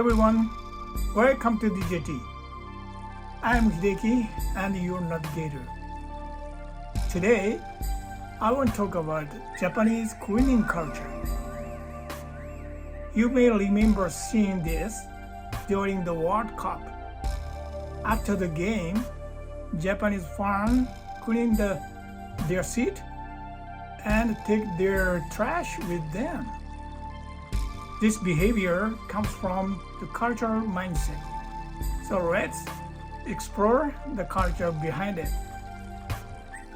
everyone, welcome to DJT. I'm Hideki and your navigator. Today, I want to talk about Japanese cleaning culture. You may remember seeing this during the World Cup. After the game, Japanese fans clean their seat and take their trash with them. This behavior comes from the cultural mindset. So let's explore the culture behind it.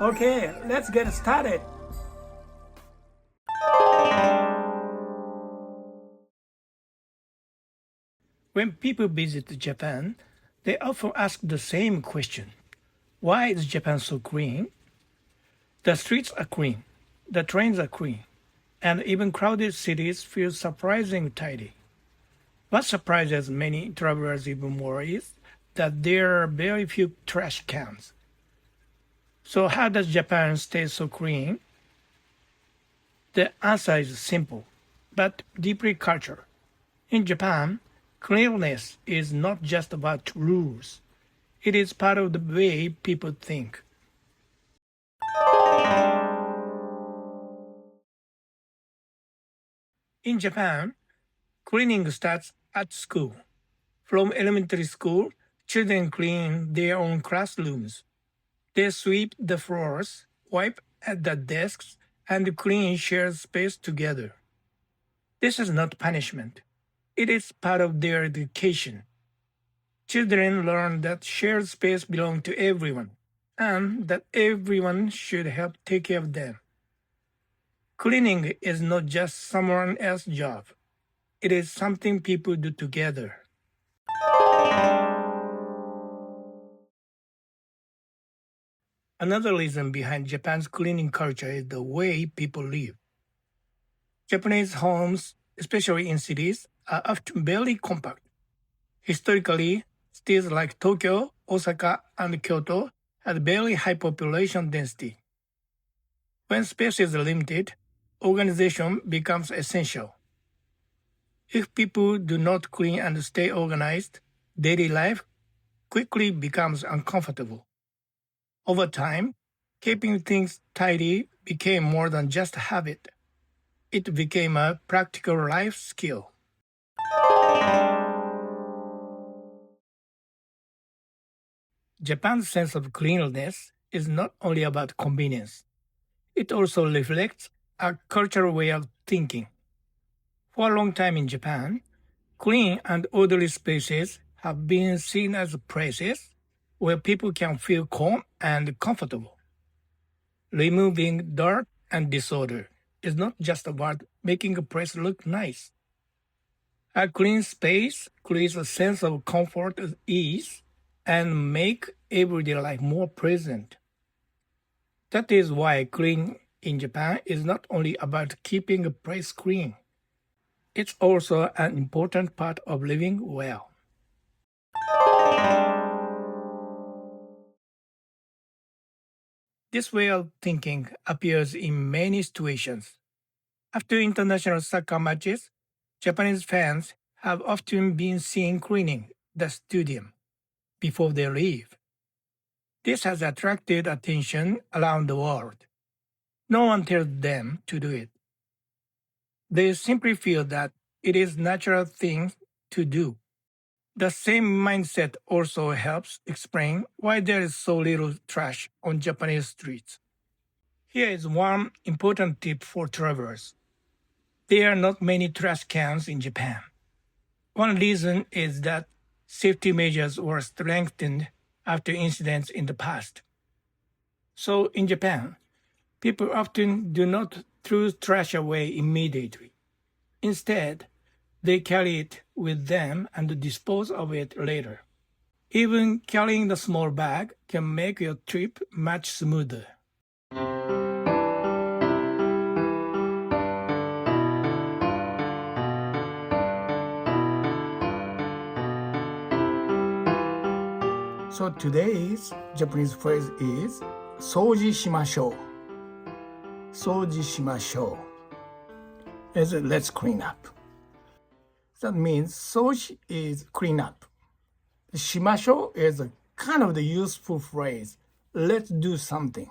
Okay, let's get started. When people visit Japan, they often ask the same question. Why is Japan so clean? The streets are clean, the trains are clean, and even crowded cities feel surprisingly tidy. What surprises many travelers even more is that there are very few trash cans. So how does Japan stay so clean? The answer is simple, but deeply cultural. In Japan, cleanliness is not just about rules. It is part of the way people think. In Japan, cleaning starts at school. From elementary school, children clean their own classrooms. They sweep the floors, wipe at the desks, and clean shared space together. This is not punishment. It is part of their education. Children learn that shared space belongs to everyone, and that everyone should help take care of them. Cleaning is not just someone else's job. It is something people do together. Another reason behind Japan's cleaning culture is the way people live. Japanese homes, especially in cities, are often very compact. Historically, cities like Tokyo, Osaka, and Kyoto had very high population density. When space is limited, organization becomes essential. If people do not clean and stay organized, daily life quickly becomes uncomfortable. Over time, keeping things tidy became more than just a habit. It became a practical life skill. Japan's sense of cleanliness is not only about convenience. It also reflects a cultural way of thinking. For a long time in Japan, clean and orderly spaces have been seen as places where people can feel calm and comfortable. Removing dirt and disorder is not just about making a place look nice. A clean space creates a sense of comfort and ease and make everyday life more pleasant. That is why clean in Japan is not only about keeping a place clean. It's also an important part of living well. This way of thinking appears in many situations. After international soccer matches, Japanese fans have often been seen cleaning the stadium before they leave. This has attracted attention around the world. No one tells them to do it. They simply feel that it is a natural thing to do. The same mindset also helps explain why there is so little trash on Japanese streets. Here is one important tip for travelers. There are not many trash cans in Japan. One reason is that safety measures were strengthened after incidents in the past. So in Japan, people often do not throw trash away immediately. Instead, they carry it with them and dispose of it later. Even carrying the small bag can make your trip much smoother. So today's Japanese phrase is 掃除しましょう. 掃除しましょう. Let's clean up. That means soji is clean up. Shimasho is a kind of the useful phrase. Let's do something.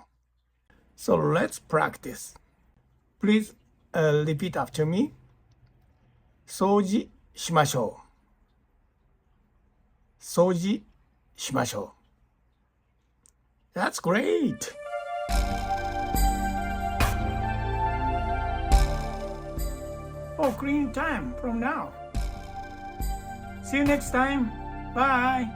So let's practice. Please repeat after me. 掃除しましょう。掃除しましょう。That's great! Oh, clean time from now. See you next time. Bye.